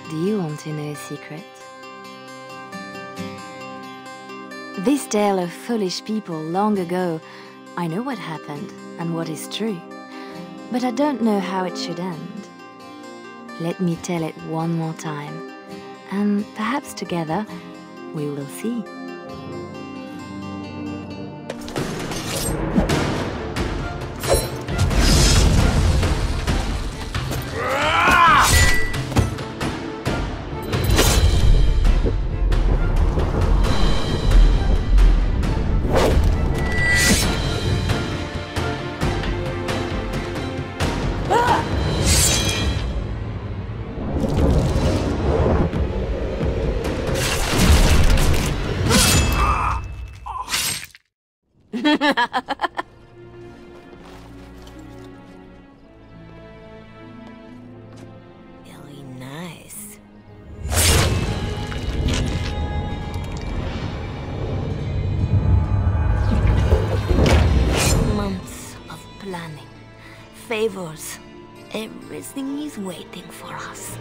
Do you want to know a secret? This tale of foolish people long ago, I know what happened and what is true, but I don't know how it should end. Let me tell it one more time, and perhaps together we will see. Very nice. Months of planning, favors, everything is waiting for us.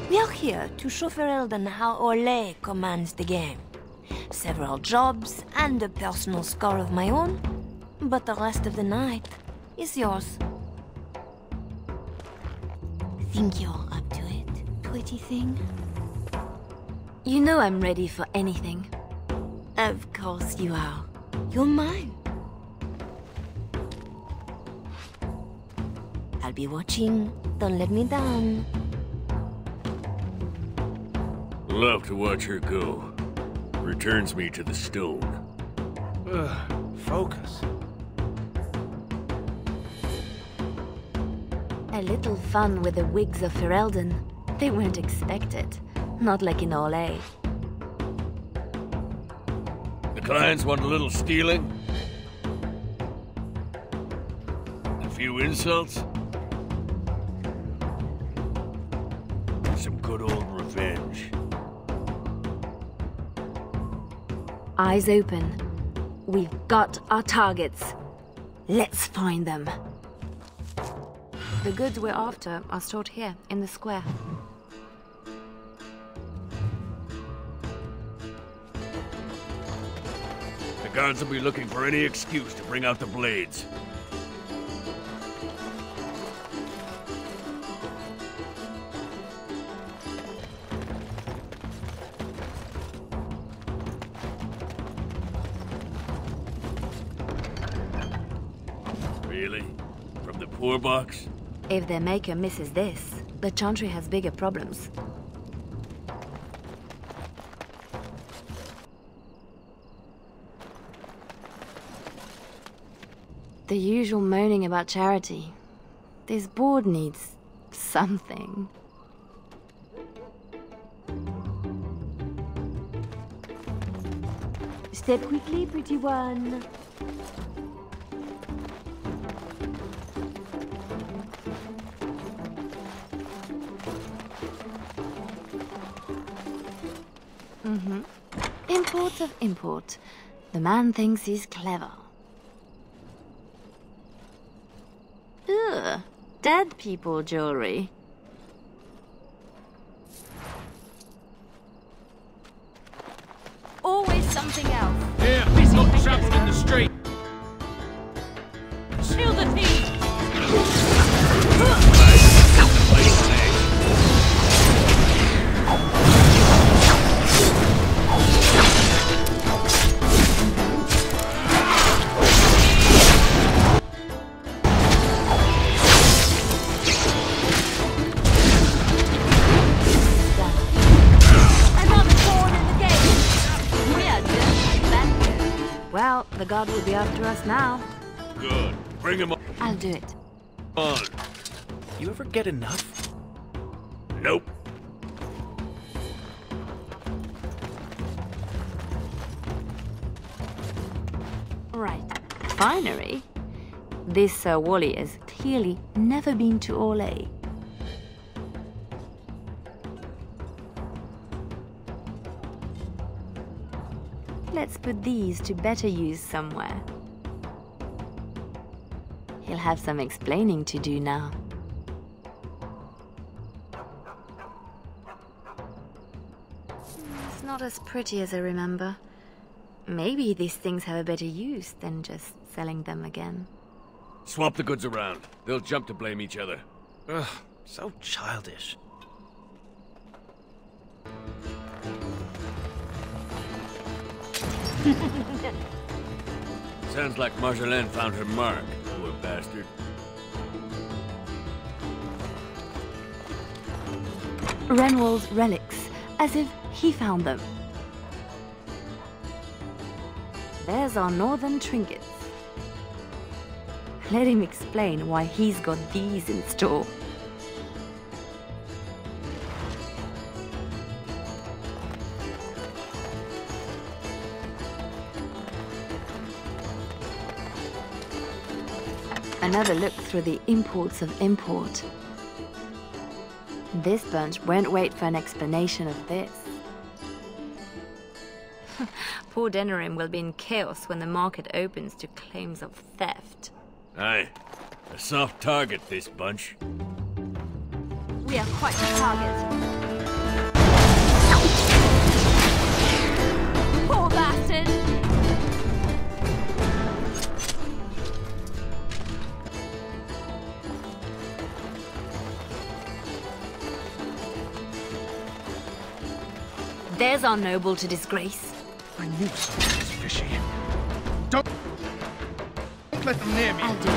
We are here to show Ferelden how Ole commands the game. Several jobs and a personal score of my own, but the rest of the night is yours. Think you're up to it, pretty thing? You know I'm ready for anything. Of course you are. You're mine. I'll be watching. Don't let me down. Love to watch her go. Returns me to the stone. Focus. A little fun with the wigs of Ferelden. They won't expect it. Not like in Ole. The clients want a little stealing? A few insults? Some good old revenge. Eyes open. We've got our targets. Let's find them. The goods we're after are stored here, in the square. The guards will be looking for any excuse to bring out the blades. Really? From the poor box? If their maker misses this, the Chantry has bigger problems. The usual moaning about charity. This board needs something. Step quickly, pretty one. Import of import. The man thinks he's clever. Ugh, dead people jewelry. Always something else. Yeah, he's got trouble in the street. Shield the thief. Well, the guard will be after us now. Good. Bring him I'll do it. on. You ever get enough? Nope. Right. Finery? This Sir Wally has clearly never been to Ole. Let's put these to better use somewhere. He'll have some explaining to do now. not as pretty as I remember. Maybe these things have a better use than just selling them again. Swap the goods around. They'll jump to blame each other. Ugh, so childish. Sounds like Marjolaine found her mark, poor bastard. Renwall's relics, as if he found them. There's our northern trinkets. Let him explain why he's got these in store. Another look through the imports of import. This bunch won't wait for an explanation of this. Poor Denerim will be in chaos when the market opens to claims of theft. Aye. A soft target, this bunch. We are quite the target. Poor bastard! There's our noble to disgrace. I knew something was fishy. Don't let them near me. I'll do it.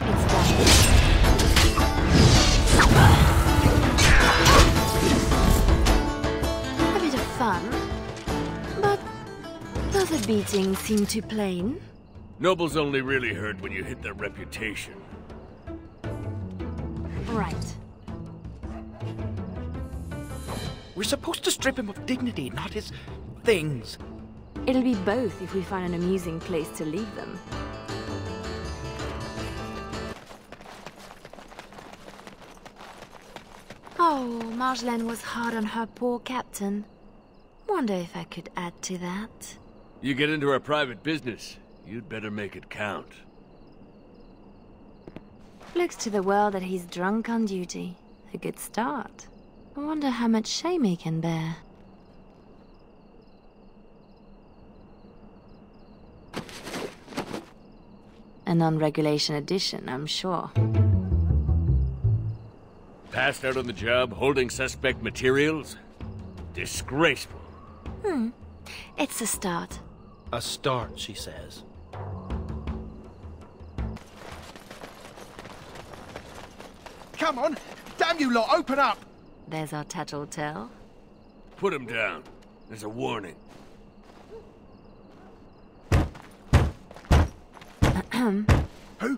It's done. A bit of fun, but does a beating seem too plain? Nobles only really hurt when you hit their reputation. Right. We're supposed to strip him of dignity, not his things. It'll be both if we find an amusing place to leave them. Oh, Marjolaine was hard on her poor captain. Wonder if I could add to that. You get into our private business, you'd better make it count. Looks to the world that he's drunk on duty. A good start. I wonder how much shame he can bear. A non-regulation addition, I'm sure. Passed out on the job, holding suspect materials? Disgraceful. It's a start. A start, she says. Come on! Damn you lot, open up! There's our tattletale. Put him down. There's a warning. Who?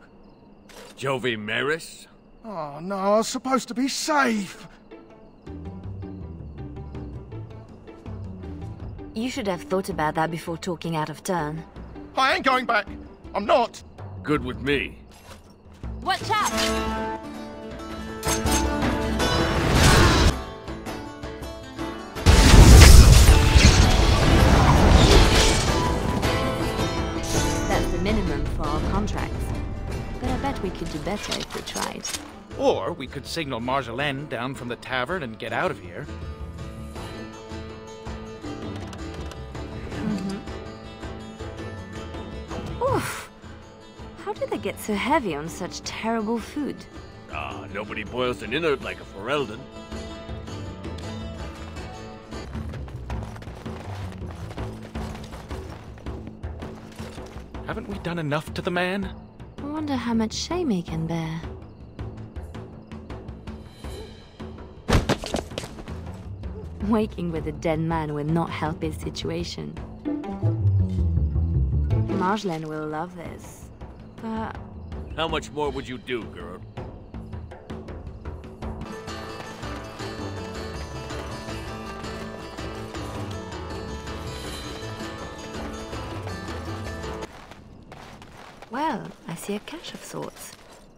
Jovi Maris? Oh no, I was supposed to be safe! You should have thought about that before talking out of turn. I ain't going back! I'm not! Good with me. Watch out! That's the minimum for our contracts. But I bet we could do better if we tried. Or we could signal Marjolaine down from the tavern and get out of here. Oof! How did they get so heavy on such terrible food? Ah, nobody boils an innard like a Ferelden. Haven't we done enough to the man? I wonder how much shame he can bear. Waking with a dead man will not help his situation. Marjolaine will love this, but... How much more would you do, girl? Well, I see a cache of sorts.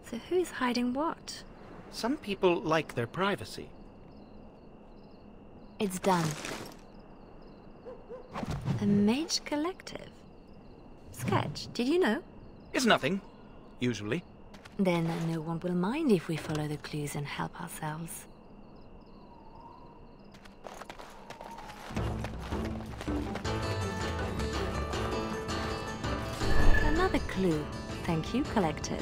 So who's hiding what? Some people like their privacy. It's done. The Mage Collective. Sketch, did you know? It's nothing, usually. Then no one will mind if we follow the clues and help ourselves. Another clue. Thank you, Collective.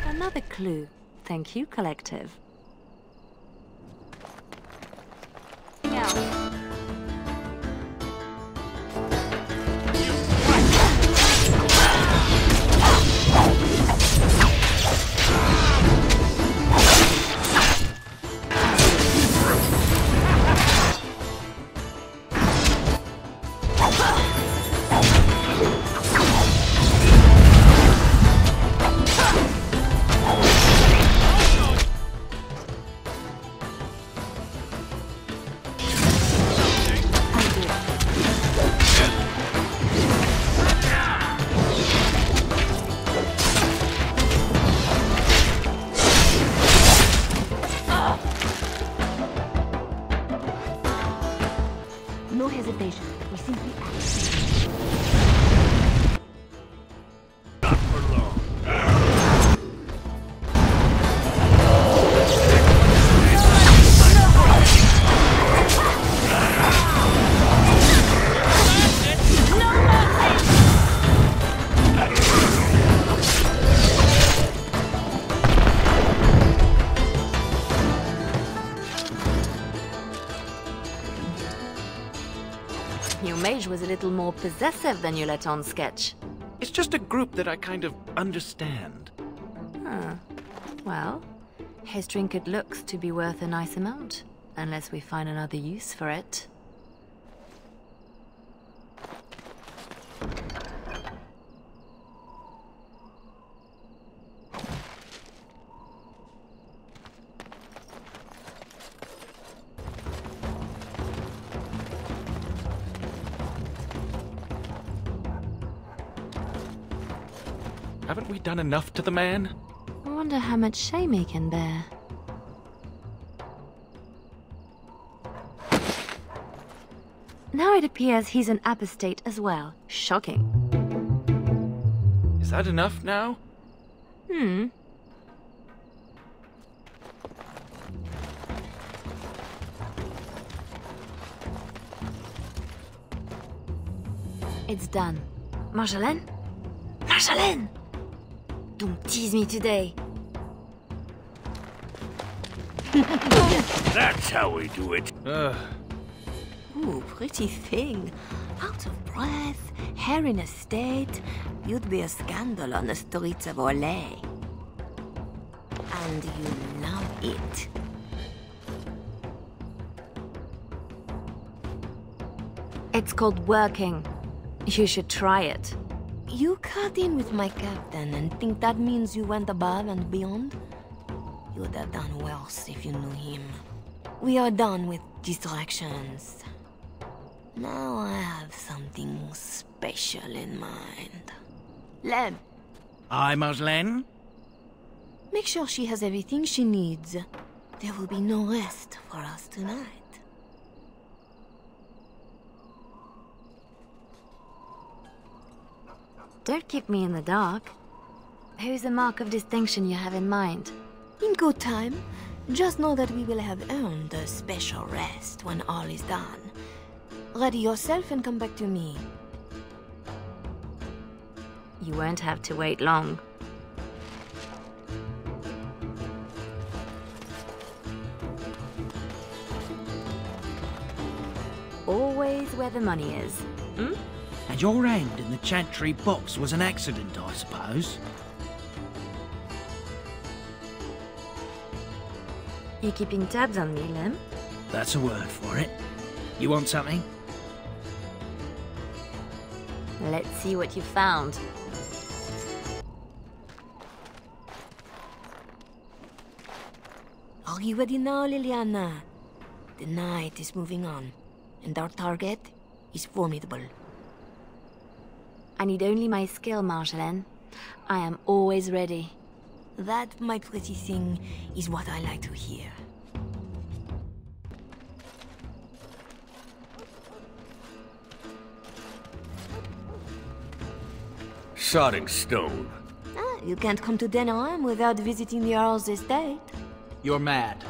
Another clue. Thank you, Collective. No hesitation. We simply act. Not for long. Your mage was a little more possessive than you let on, Sketch. It's just a group that I kind of understand. Huh. Well, his trinket looks to be worth a nice amount, unless we find another use for it. Haven't we done enough to the man? I wonder how much shame he can bear. Now it appears he's an apostate as well. Shocking. Is that enough now? It's done. Marjolaine? Marjolaine! Don't tease me today. That's how we do it. Ooh, pretty thing. Out of breath, hair in a state. You'd be a scandal on the streets of Orlais. And you love it. It's called working. You should try it. You cut in with my captain and think that means you went above and beyond? You'd have done worse if you knew him. We are done with distractions. Now I have something special in mind. Lem, Aye, Marjolaine? make sure she has everything she needs. There will be no rest for us tonight. Don't keep me in the dark. Who's the mark of distinction you have in mind? In good time, just know that we will have earned a special rest when all is done. Ready yourself and come back to me. You won't have to wait long. Always where the money is. Hmm? And your hand in the chantry box was an accident, I suppose? You keeping tabs on me, Lem? That's a word for it. You want something? Let's see what you found. Are you ready now, Liliana? The night is moving on, and our target is formidable. I need only my skill, Marjolaine. I am always ready. That, my pretty thing, is what I like to hear. Sodding stone. You can't come to Denham without visiting the Earl's estate. You're mad.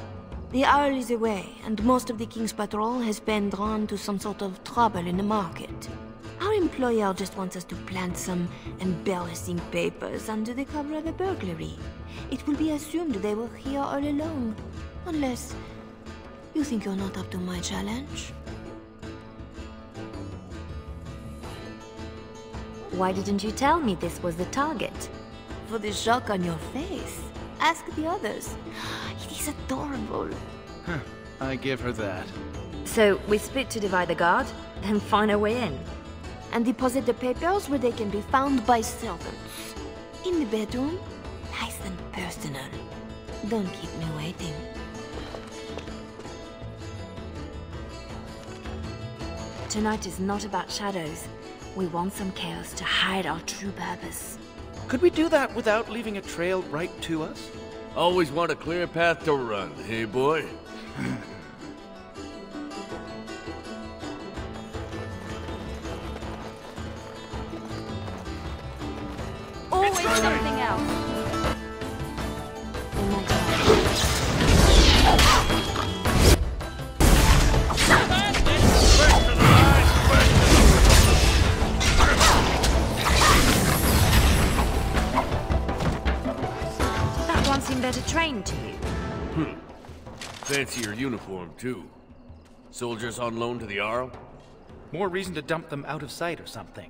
The Earl is away, and most of the King's patrol has been drawn to some sort of trouble in the market. Our employer just wants us to plant some embarrassing papers under the cover of a burglary. It will be assumed they were here all along. Unless you think you're not up to my challenge. Why didn't you tell me this was the target? For the shock on your face. Ask the others. It is adorable. I give her that. So we split to divide the guard and find a way in. And deposit the papers where they can be found by servants. In the bedroom, nice and personal. Don't keep me waiting. Tonight is not about shadows. We want some chaos to hide our true purpose. Could we do that without leaving a trail right to us? Always want a clear path to run, hey boy? Always something else. Oh my God. That one seemed better trained to you. Fancy your uniform, too. Soldiers on loan to the Arl? More reason to dump them out of sight or something.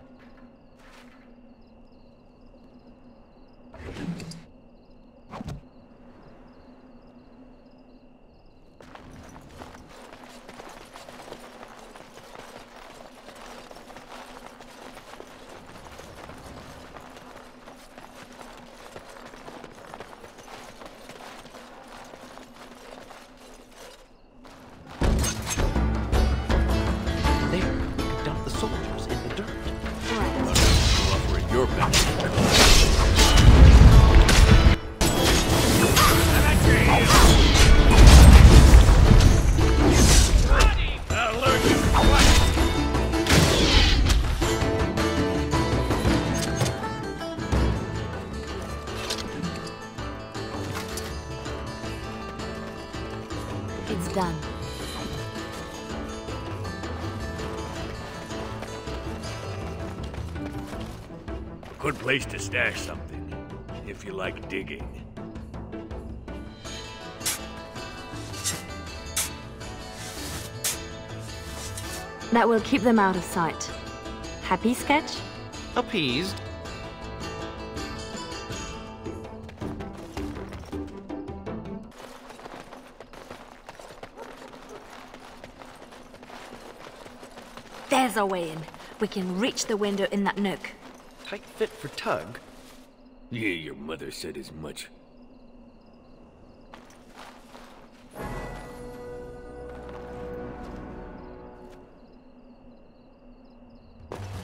It's done. Good place to stash something, if you like digging. That will keep them out of sight. Happy, Sketch? Appeased. There's our way in. We can reach the window in that nook. Tight fit for Tug. Yeah, your mother said as much.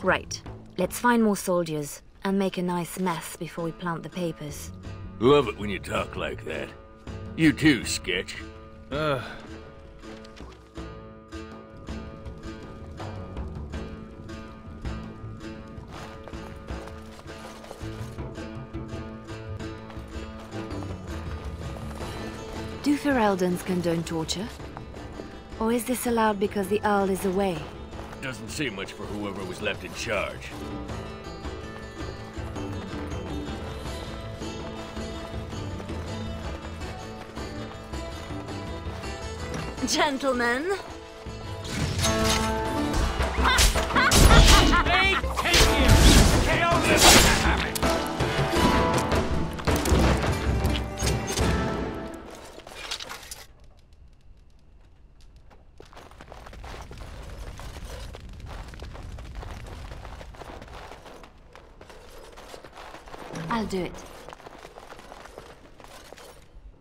Right. Let's find more soldiers and make a nice mess before we plant the papers. Love it when you talk like that. You too, Sketch. Do Ferelden's condone torture? Or is this allowed because the Earl is away? Doesn't say much for whoever was left in charge. Gentlemen. Hey, take him! Chaos is happening! I'll do it.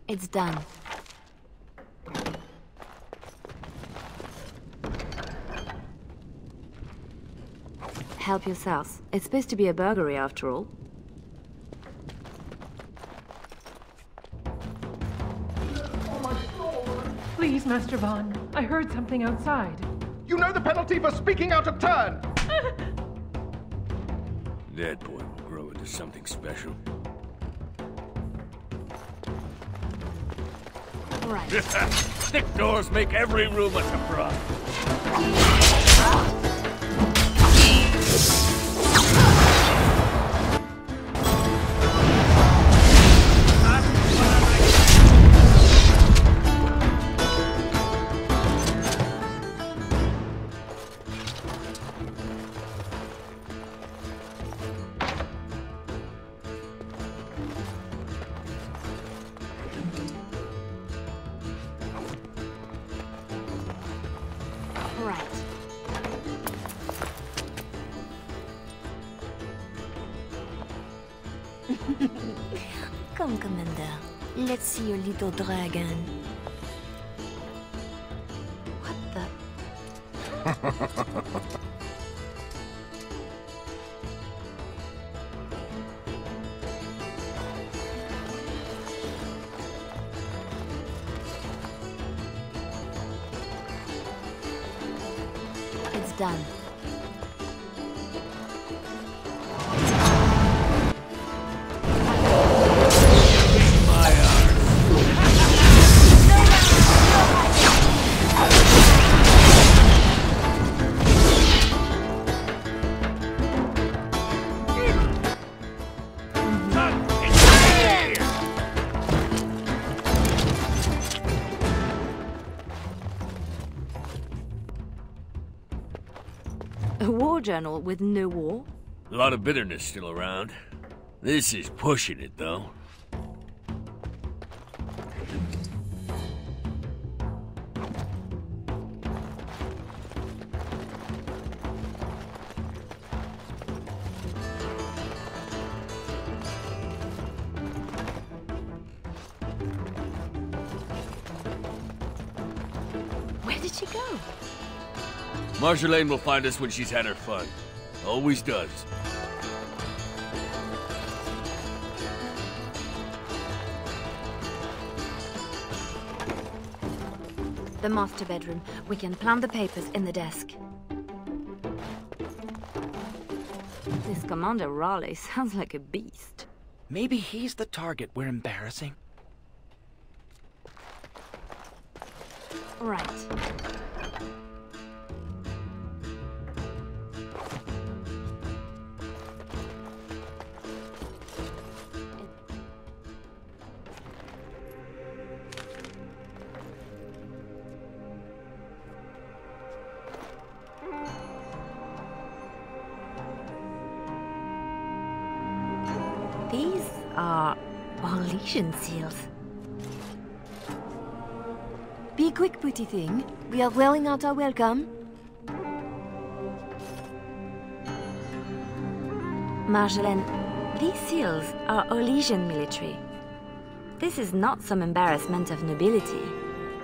It's done. Help yourselves. It's supposed to be a burglary after all. Please, Master Vaughn. I heard something outside. You know the penalty for speaking out of turn! That boy will grow into something special. Right. Thick doors make every room a surprise. Right. Come, Commander. Let's see your little dragon. What the? It's done. A war journal with no war? A lot of bitterness still around. This is pushing it, though. Where did she go? Marjolaine will find us when she's had her fun. Always does. The master bedroom. We can plant the papers in the desk. This Commander Raleigh sounds like a beast. Maybe he's the target we're embarrassing. Right. These are Orlesian seals. Be quick, pretty thing. We are wearing out our welcome. Marjolaine, these seals are Orlesian military. This is not some embarrassment of nobility.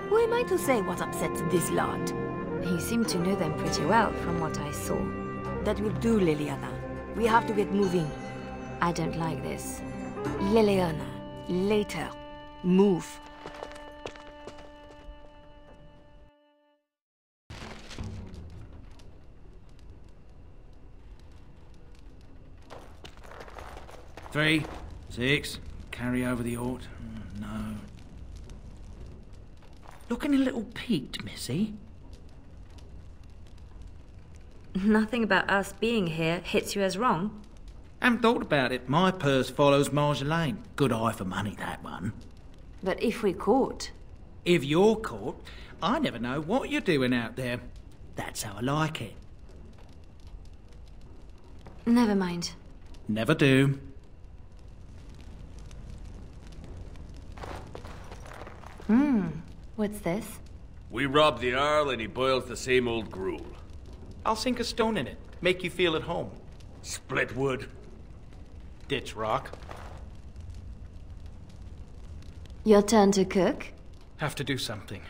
Who am I to say what upsets this lot? You seem to know them pretty well from what I saw. That will do, Liliana. We have to get moving. I don't like this. Liliana, later. Move. Three, 6, carry over the ort. No. Looking a little peaked, Missy. Nothing about us being here hits you as wrong. Haven't thought about it. My purse follows Marjolaine. Good eye for money, that one. But if we're caught... If you're caught, I never know what you're doing out there. That's how I like it. Never mind. Never do. What's this? We rob the Arl and he boils the same old gruel. I'll sink a stone in it. Make you feel at home. Split wood. Ditch rock. Your turn to cook? Have to do something.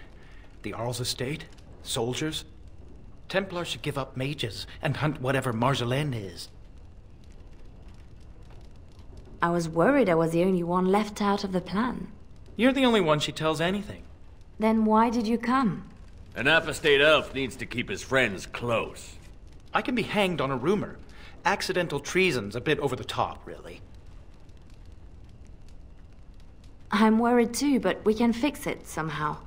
The Arl's estate? Soldiers? Templars should give up mages and hunt whatever Marjolaine is. I was worried I was the only one left out of the plan. You're the only one she tells anything. Then why did you come? An apostate elf needs to keep his friends close. I can be hanged on a rumor. Accidental treason's a bit over the top, really. I'm worried too, but we can fix it somehow.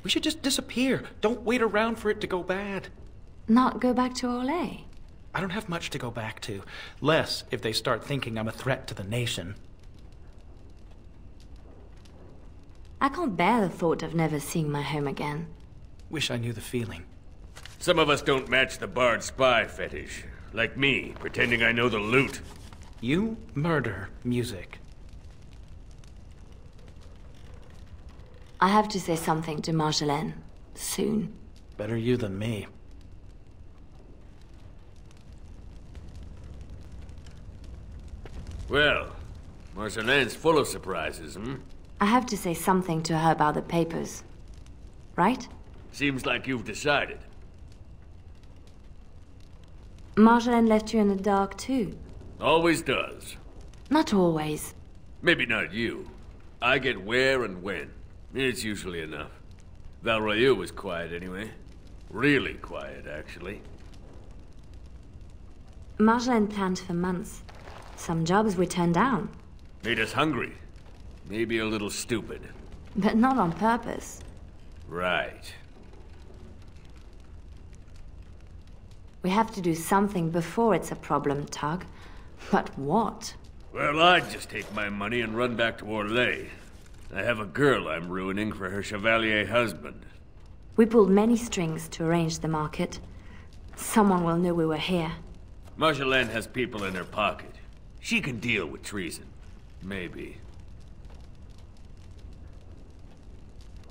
We should just disappear. Don't wait around for it to go bad. Not go back to Olay. I don't have much to go back to. Less if they start thinking I'm a threat to the nation. I can't bear the thought of never seeing my home again. Wish I knew the feeling. Some of us don't match the bard spy fetish. Like me, pretending I know the loot. You murder music. I have to say something to Marjolaine. Soon. Better you than me. Well, Marjolaine's full of surprises, hmm? I have to say something to her about the papers. Right? Seems like you've decided. Marjolaine left you in the dark too. Always does. Not always. Maybe not you. I get where and when. It's usually enough. Valroyu was quiet anyway. Really quiet, actually. Marjolaine planned for months. Some jobs we turned down. Made us hungry. Maybe a little stupid. But not on purpose. Right. We have to do something before it's a problem, Tug. But what? Well, I'd just take my money and run back to Orlais. I have a girl I'm ruining for her chevalier husband. We pulled many strings to arrange the market. Someone will know we were here. Marjolaine has people in her pocket. She can deal with treason. Maybe.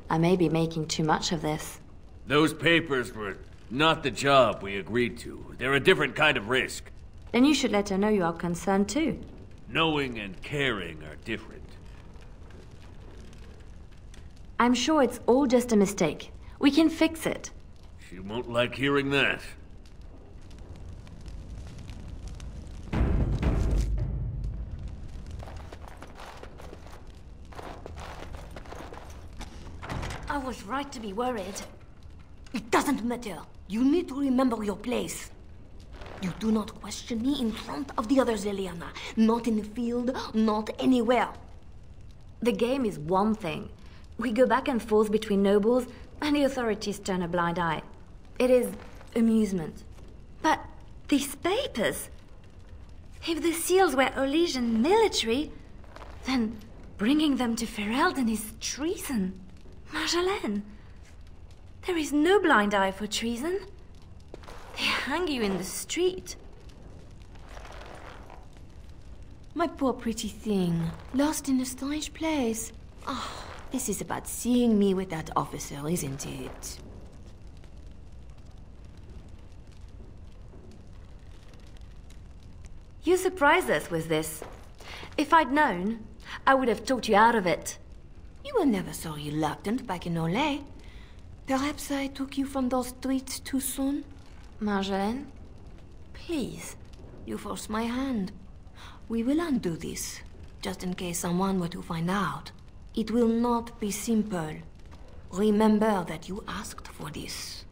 I may be making too much of this. Those papers were not the job we agreed to. They're a different kind of risk. Then you should let her know you are concerned too. Knowing and caring are different. I'm sure it's all just a mistake. We can fix it. She won't like hearing that. I was right to be worried. It doesn't matter. You need to remember your place. You do not question me in front of the others, Eliana. Not in the field, not anywhere. The game is one thing. We go back and forth between nobles, and the authorities turn a blind eye. It is amusement. But these papers... If the seals were Olesian military, then bringing them to Ferelden is treason. Marjolaine, there is no blind eye for treason. They hang you in the street. My poor pretty thing, lost in a strange place. Oh, this is about seeing me with that officer, isn't it? You surprised us with this. If I'd known, I would have talked you out of it. You were never so reluctant back in Olay. Perhaps I took you from those streets too soon? Marjolaine, please. You forced my hand. We will undo this, just in case someone were to find out. It will not be simple. Remember that you asked for this.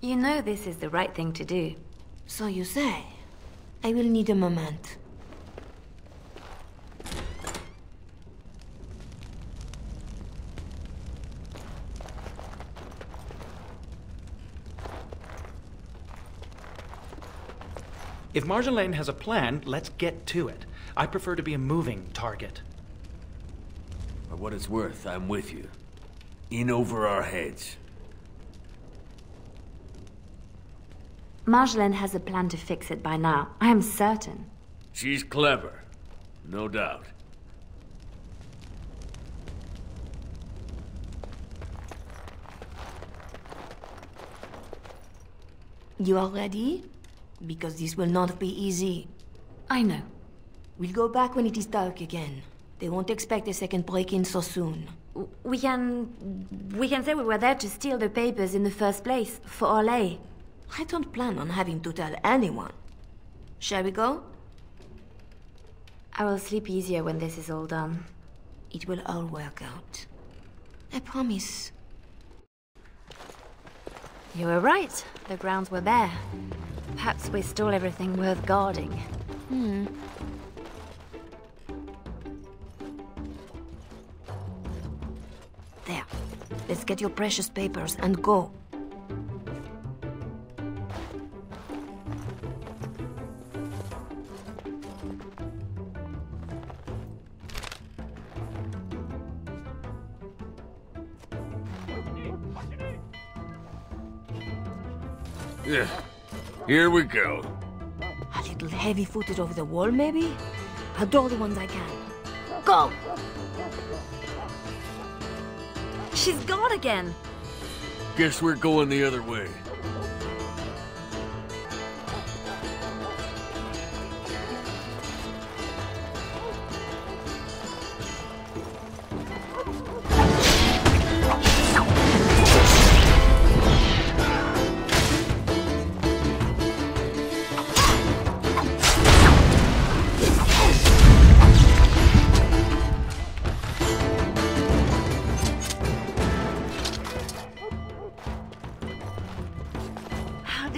You know this is the right thing to do. So you say. I will need a moment. If Marjolaine has a plan, let's get to it. I prefer to be a moving target. For what it's worth, I'm with you. In over our heads. Marjolaine has a plan to fix it by now. I am certain. She's clever. No doubt. You are ready? Because this will not be easy. I know. We'll go back when it is dark again. They won't expect a second break-in so soon. We can say we were there to steal the papers in the first place, for Orlais. I don't plan on having to tell anyone. Shall we go? I will sleep easier when this is all done. It will all work out. I promise. You were right. The grounds were bare. Perhaps we stole everything worth guarding. There. Let's get your precious papers and go. Yeah. Here we go. A little heavy-footed over the wall, maybe? I'll draw the ones I can. Go! She's gone again! Guess we're going the other way.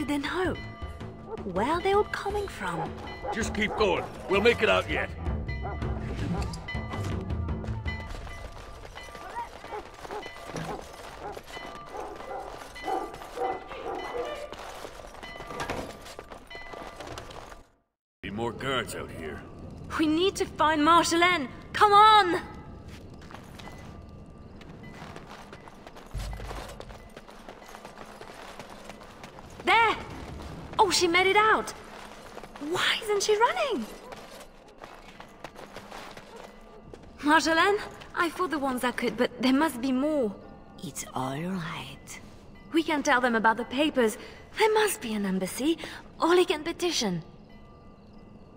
They know. Where are they all coming from? Just keep going. We'll make it out yet. Be more guards out here. We need to find Marjolaine! Come on! There! Oh, she made it out! Why isn't she running? Marjolaine, I fought the ones I could, but there must be more. It's all right. We can tell them about the papers. There must be an embassy. Orlais can petition.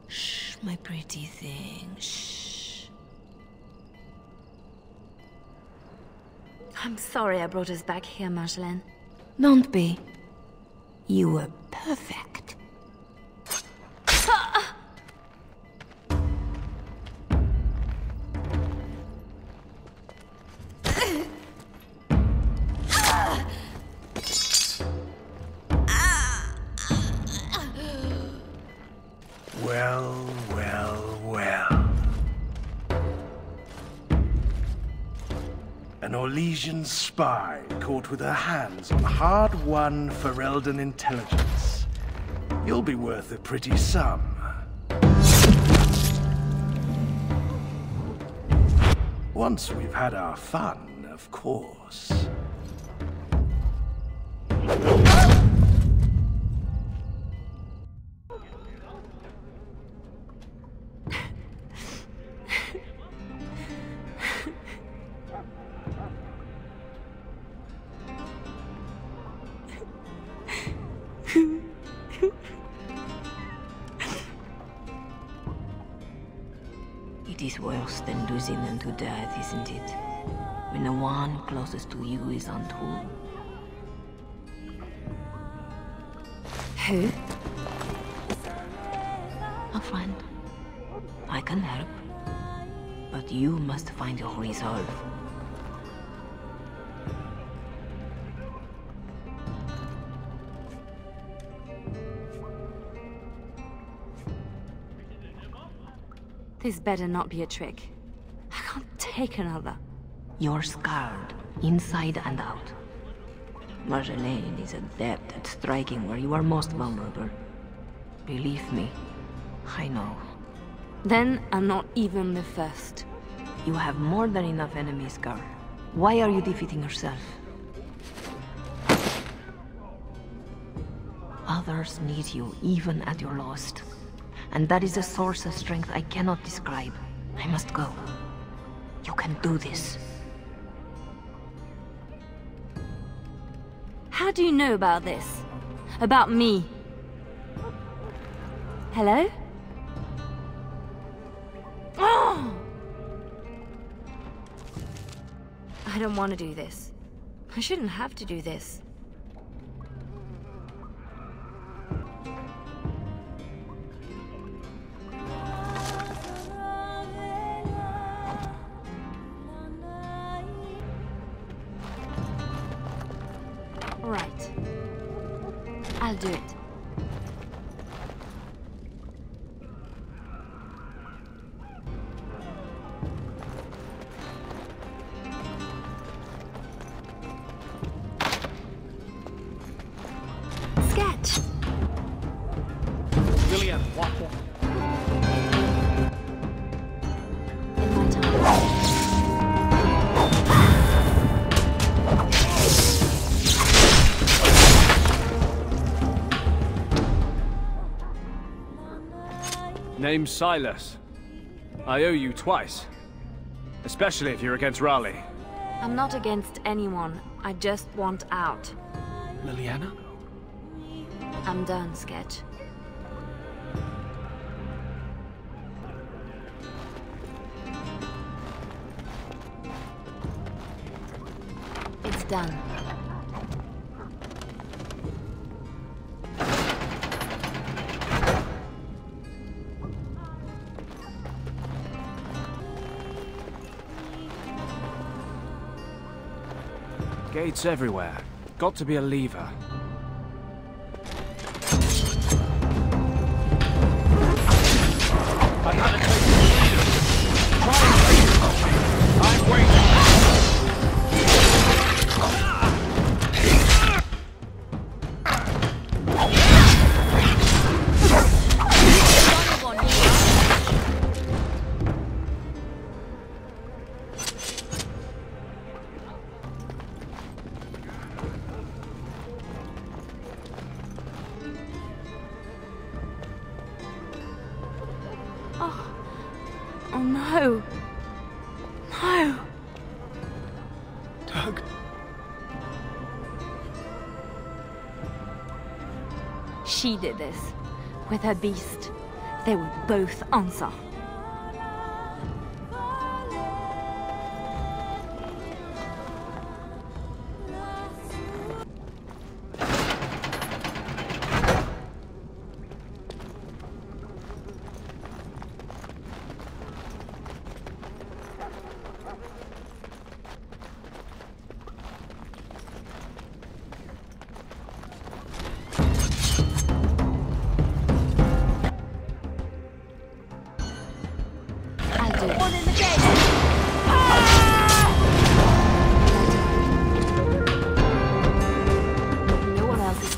Shh, my pretty thing. Shh. I'm sorry I brought us back here, Marjolaine. Don't be. You were perfect. Well, well, well. An Orlesian spy caught with her hands on hard-won Ferelden intelligence. You'll be worth a pretty sum. Once we've had our fun, of course. It is worse than losing them to death, isn't it? When the one closest to you is untrue. Who? A friend. I can help. But you must find your resolve. This better not be a trick. I can't take another. You're scarred, inside and out. Marjolaine is adept at striking where you are most vulnerable. Believe me, I know. Then I'm not even the first. You have more than enough enemies, girl. Why are you defeating yourself? Others need you even at your lowest. And that is a source of strength I cannot describe. I must go. You can do this. How do you know about this? About me? Hello? Oh! I don't want to do this. I shouldn't have to do this. Right. I'll do it. Sketch! Lillian, walk. In my time. Name's Silas. I owe you twice. Especially if you're against Raleigh. I'm not against anyone. I just want out. Liliana? I'm done, Sketch. It's done. Gates everywhere. Got to be a lever. Another taste of freedom. Try and take it. I'm waiting. Oh no. No. Doug. She did this. With her beast. They will both answer.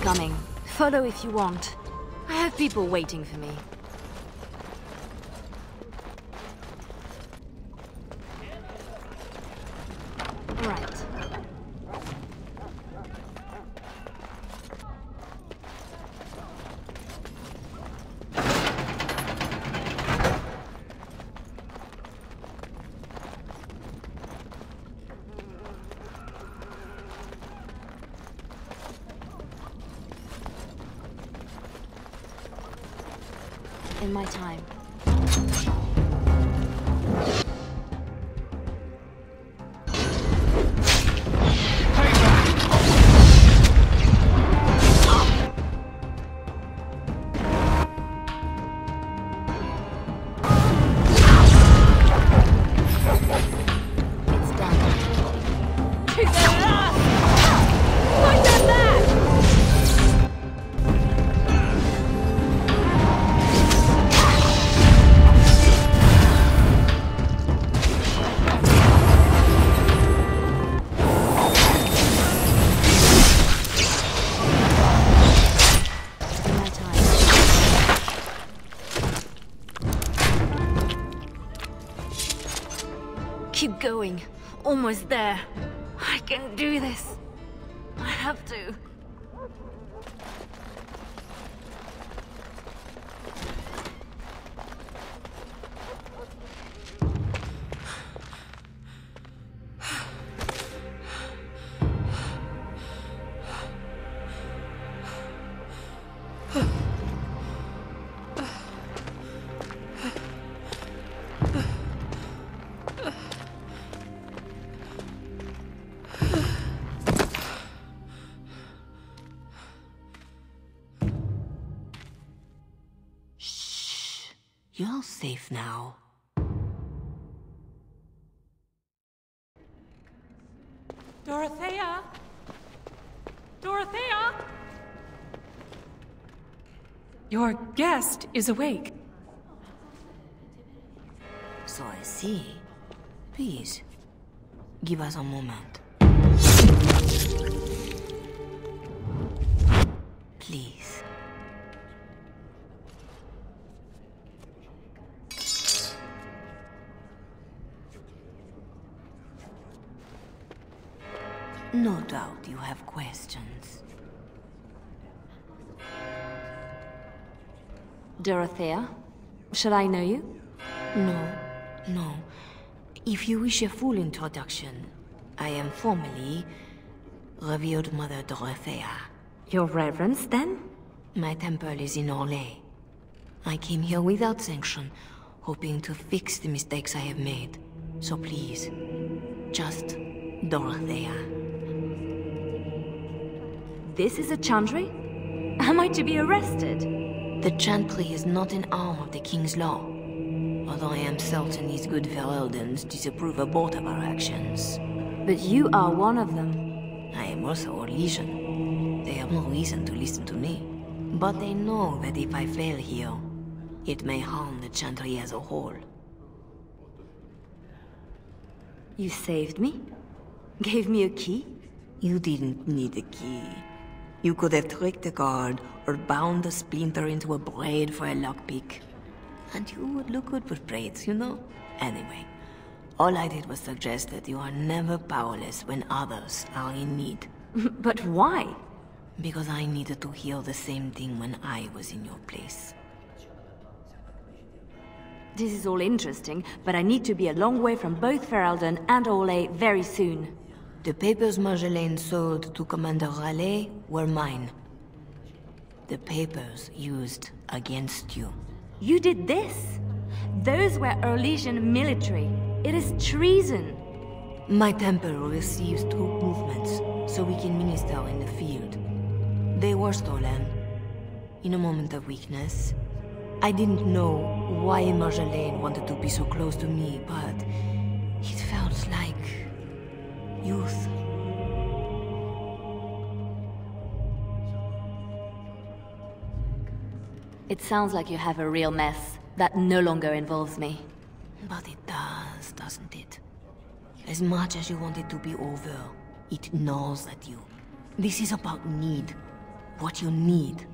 Coming. Follow if you want. I have people waiting for me. Right. In my time. It's done. To the last! Put them back! Keep going. Almost there. I can do this. I have to. You're safe now. Dorothea? Dorothea? Your guest is awake. So I see. Please, give us a moment. Please. No doubt you have questions. Dorothea? Should I know you? No. If you wish a full introduction, I am formally Revered Mother Dorothea. Your Reverence, then? My temple is in Orlais. I came here without sanction, hoping to fix the mistakes I have made. So please, just Dorothea. This is a chantry? Am I to be arrested? The chantry is not an arm of the King's law. Although I am certain these good Fereldans disapprove of both of our actions. But you are one of them. I am also a legion. They have no reason to listen to me. But they know that if I fail here, it may harm the chantry as a whole. You saved me? Gave me a key? You didn't need a key. You could have tricked the guard or bound a splinter into a braid for a lockpick. And you would look good with braids, you know? Anyway, all I did was suggest that you are never powerless when others are in need. But why? Because I needed to hear the same thing when I was in your place. This is all interesting, but I need to be a long way from both Ferelden and Orlais very soon. The papers Marjolaine sold to Commander Raleigh were mine. The papers used against you. You did this? Those were Orlesian military. It is treason. My temple receives troop movements, so we can minister in the field. They were stolen. In a moment of weakness. I didn't know why Marjolaine wanted to be so close to me, but it felt like youth. It sounds like you have a real mess that no longer involves me. But it does, doesn't it? As much as you want it to be over, it gnaws at you. This is about need. What you need.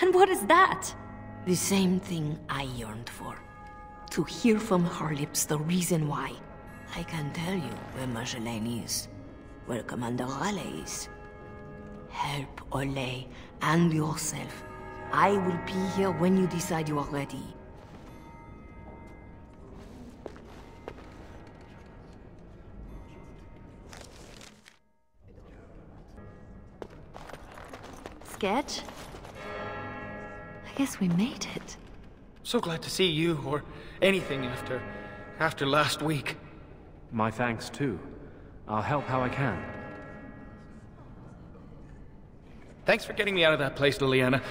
And what is that? The same thing I yearned for. To hear from her lips the reason why. I can tell you where Marjolaine is. Where Commander Raleigh is. Help Orlais and yourself. I will be here when you decide you are ready. Sketch? I guess we made it. So glad to see you, or anything after last week. My thanks too. I'll help how I can. Thanks for getting me out of that place, Liliana.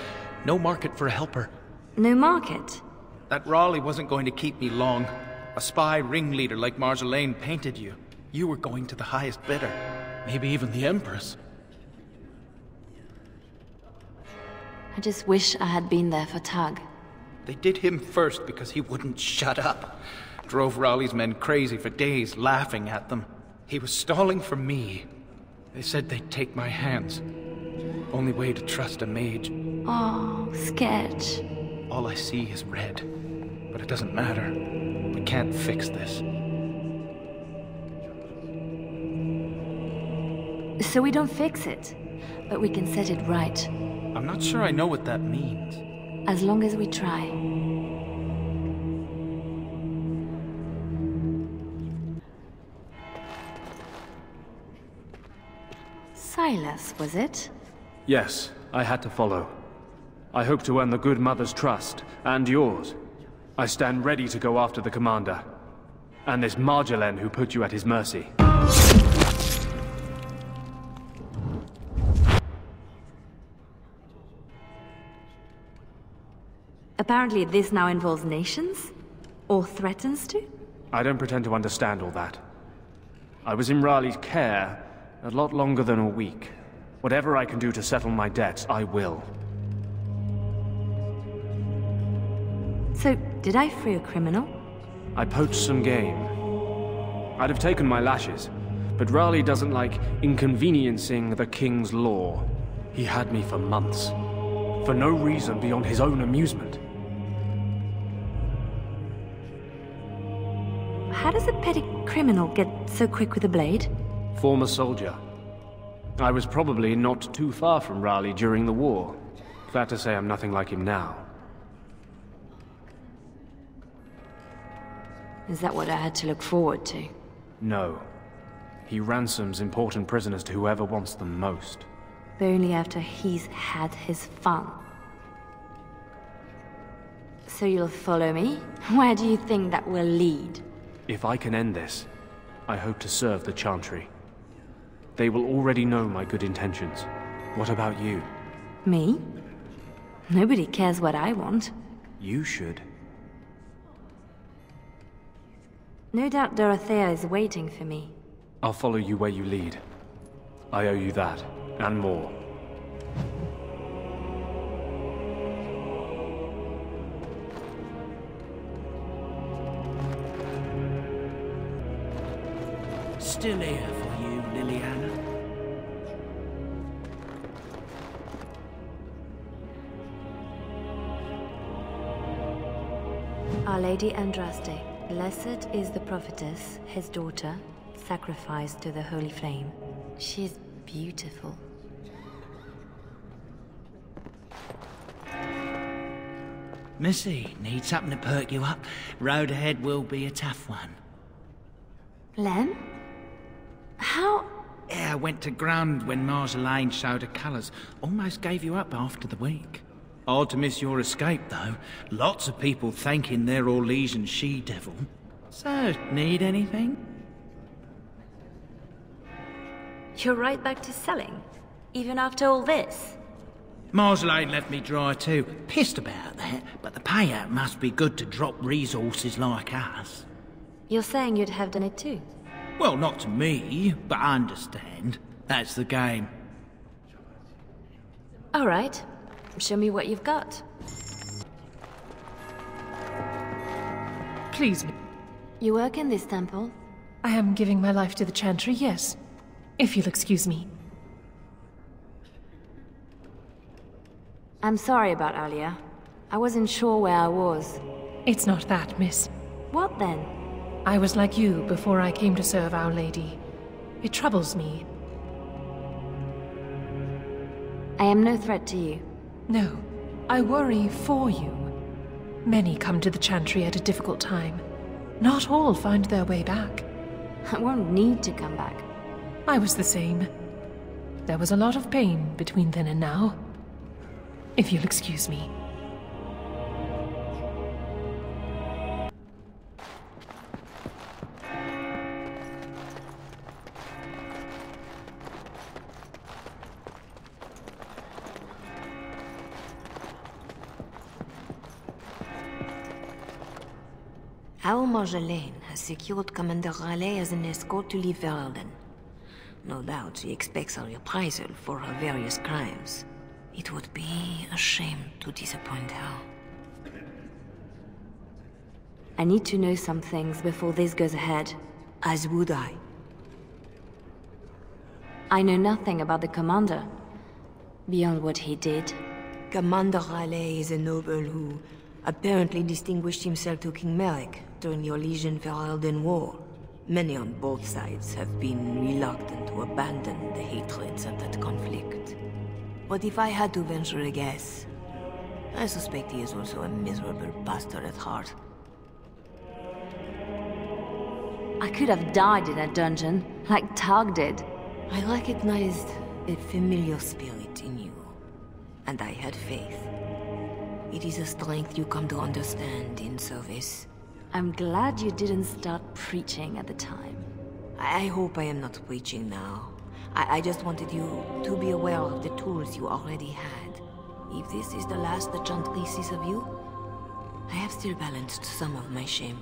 No market for a helper. No market? That Raleigh wasn't going to keep me long. A spy ringleader like Marjolaine painted you. You were going to the highest bidder. Maybe even the Empress. I just wish I had been there for Tug. They did him first because he wouldn't shut up. Drove Raleigh's men crazy for days, laughing at them. He was stalling for me. They said they'd take my hands. Only way to trust a mage. Oh, Sketch. All I see is red. But it doesn't matter. We can't fix this. So we don't fix it, but we can set it right. I'm not sure I know what that means. As long as we try. Silas, was it? Yes, I had to follow. I hope to earn the good mother's trust, and yours. I stand ready to go after the commander. And this Marjolaine who put you at his mercy. Apparently this now involves nations? Or threatens to? I don't pretend to understand all that. I was in Raleigh's care a lot longer than a week. Whatever I can do to settle my debts, I will. So, did I free a criminal? I poached some game. I'd have taken my lashes, but Raleigh doesn't like inconveniencing the king's law. He had me for months, for no reason beyond his own amusement. How does a petty criminal get so quick with a blade? Former soldier. I was probably not too far from Raleigh during the war. Glad to say I'm nothing like him now. Is that what I had to look forward to? No. He ransoms important prisoners to whoever wants them most. But only after he's had his fun. So you'll follow me? Where do you think that will lead? If I can end this, I hope to serve the Chantry. They will already know my good intentions. What about you? Me? Nobody cares what I want. You should. No doubt Dorothea is waiting for me. I'll follow you where you lead. I owe you that, and more. Still here for you, Liliana. Our Lady Andraste, blessed is the prophetess, his daughter, sacrificed to the holy flame. She is beautiful. Missy, need something to perk you up? Road ahead will be a tough one. Lem? How? Yeah, I went to ground when Marjolaine showed her colours. Almost gave you up after the week. Hard to miss your escape, though. Lots of people thanking their Orlesian she-devil. So, need anything? You're right back to selling? Even after all this? Marjolaine left me dry too. Pissed about that, but the payout must be good to drop resources like us. You're saying you'd have done it too? Well, not to me, but I understand. That's the game. All right. Show me what you've got. Please. You work in this temple? I am giving my life to the Chantry, yes. If you'll excuse me. I'm sorry about earlier. I wasn't sure where I was. It's not that, miss. What then? I was like you before I came to serve Our Lady. It troubles me. I am no threat to you. No, I worry for you. Many come to the Chantry at a difficult time. Not all find their way back. I won't need to come back. I was the same. There was a lot of pain between then and now. If you'll excuse me. Our Marjolaine has secured Commander Raleigh as an escort to leave Verelden. No doubt she expects a reprisal for her various crimes. It would be a shame to disappoint her. I need to know some things before this goes ahead. As would I. I know nothing about the commander, beyond what he did. Commander Raleigh is a noble who apparently distinguished himself to King Merrick during the Orlesian-Verelden War. Many on both sides have been reluctant to abandon the hatreds of that conflict. But if I had to venture a guess, I suspect he is also a miserable bastard at heart. I could have died in a dungeon, like Targ did. I recognized a familiar spirit in you, and I had faith. It is a strength you come to understand in service. I'm glad you didn't start preaching at the time. I hope I am not preaching now. I just wanted you to be aware of the tools you already had. If this is the last the Chantry sees of you, I have still balanced some of my shame.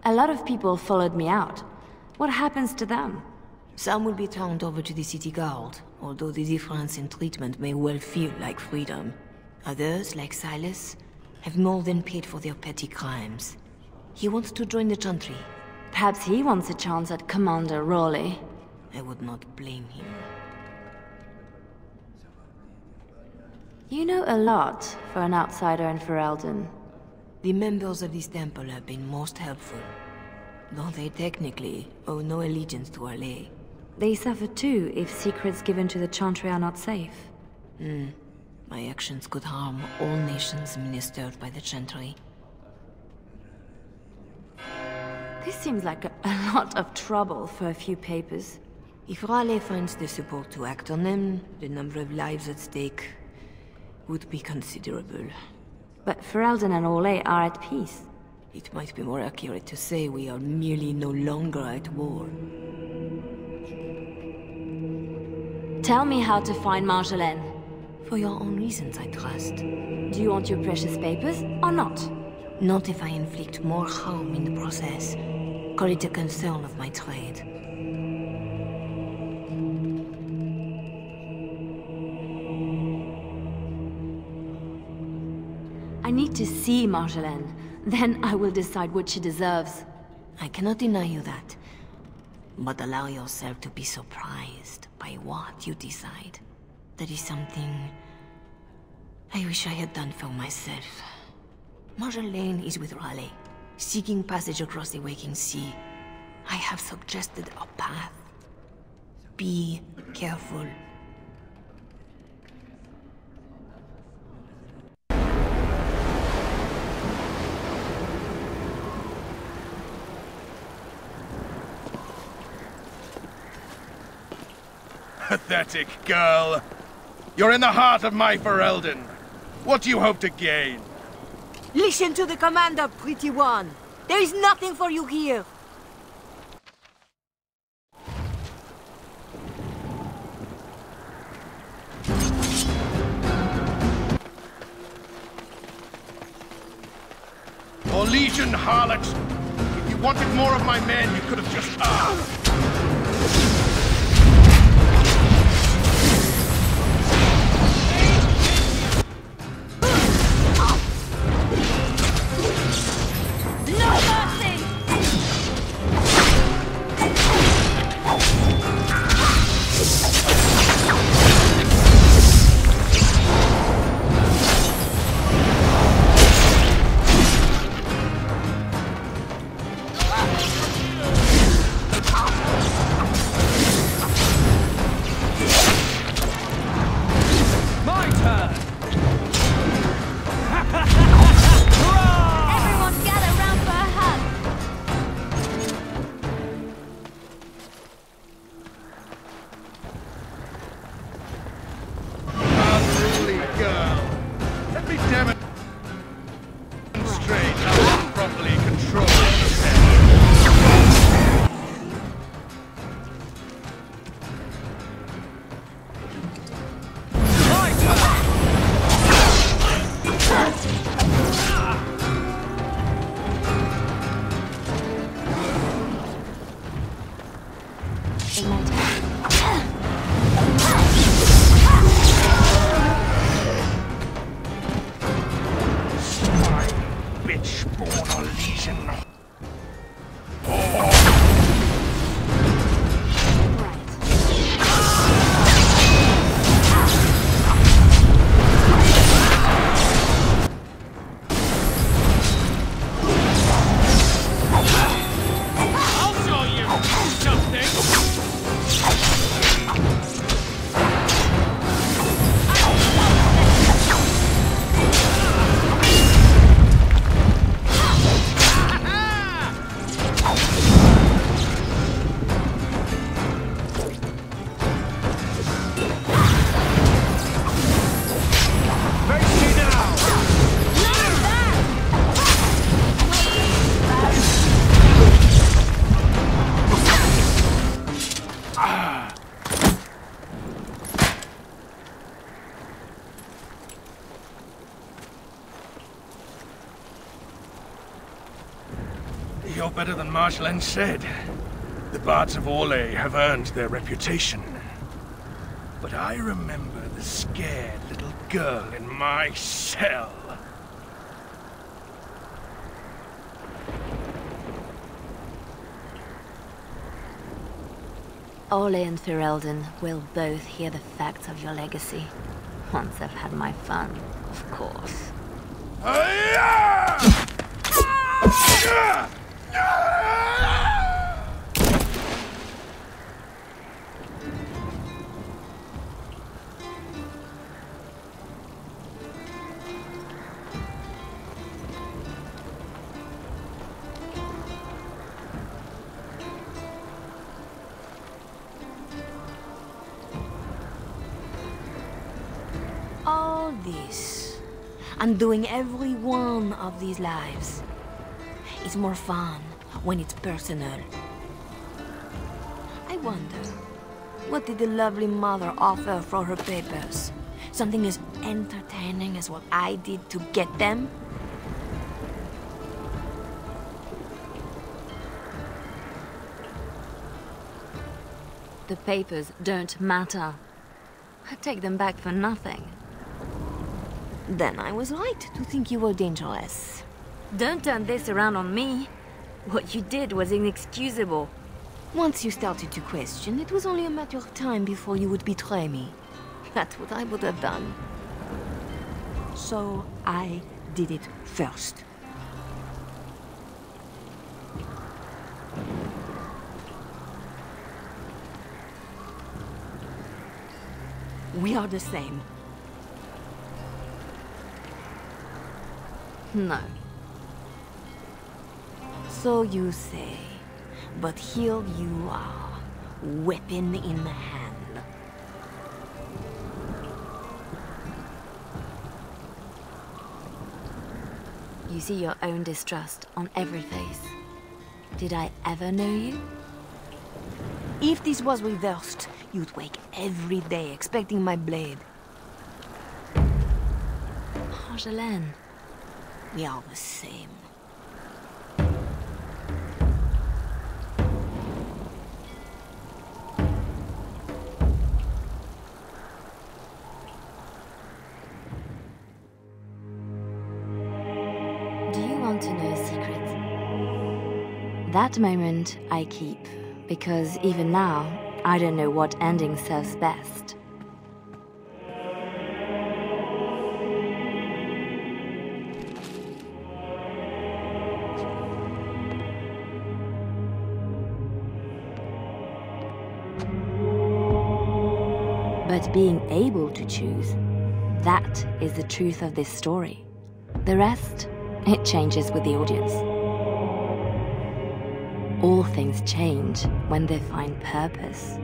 A lot of people followed me out. What happens to them? Some will be turned over to the city guard, although the difference in treatment may well feel like freedom. Others, like Silas, have more than paid for their petty crimes. He wants to join the Chantry. Perhaps he wants a chance at Commander Raleigh. I would not blame him. You know a lot for an outsider in Ferelden. The members of this temple have been most helpful, though they technically owe no allegiance to Raleigh. They suffer too if secrets given to the Chantry are not safe. My actions could harm all nations ministered by the Chantry. This seems like a lot of trouble for a few papers. If Raleigh finds the support to act on them, the number of lives at stake would be considerable. But Ferelden and Orlais are at peace. It might be more accurate to say we are merely no longer at war. Tell me how to find Marjolaine. For your own reasons, I trust. Do you want your precious papers, or not? Not if I inflict more harm in the process. Call it a concern of my trade. I need to see Marjolaine. Then I will decide what she deserves. I cannot deny you that. But allow yourself to be surprised by what you decide. That is something I wish I had done for myself. Marjolaine is with Raleigh, seeking passage across the waking sea. I have suggested a path. Be careful. Pathetic girl. You're in the heart of my Ferelden. What do you hope to gain? Listen to the commander, pretty one. There is nothing for you here. Orlesian harlot! If you wanted more of my men, you could have just asked. I'll show you something! you're better than Marjolaine said. The bards of Orlais have earned their reputation. But I remember the scared little girl in my cell. Orlais and Ferelden will both hear the facts of your legacy. Once I've had my fun, of course. All this, and doing every one of these lives, is more fun when it's personal. I wonder, what did the lovely mother offer for her papers? Something as entertaining as what I did to get them? The papers don't matter. I take them back for nothing. Then I was right to think you were dangerous. Don't turn this around on me. What you did was inexcusable. Once you started to question, it was only a matter of time before you would betray me. That's what I would have done. So I did it first. We are the same. No. So you say, but here you are, weapon in hand. You see your own distrust on every face. Did I ever know you? If this was reversed, you'd wake every day expecting my blade. Marjolaine. We are the same. Do you want to know a secret? That moment I keep, because even now, I don't know what ending serves best. But being able to choose, that is the truth of this story. The rest, it changes with the audience. All things change when they find purpose.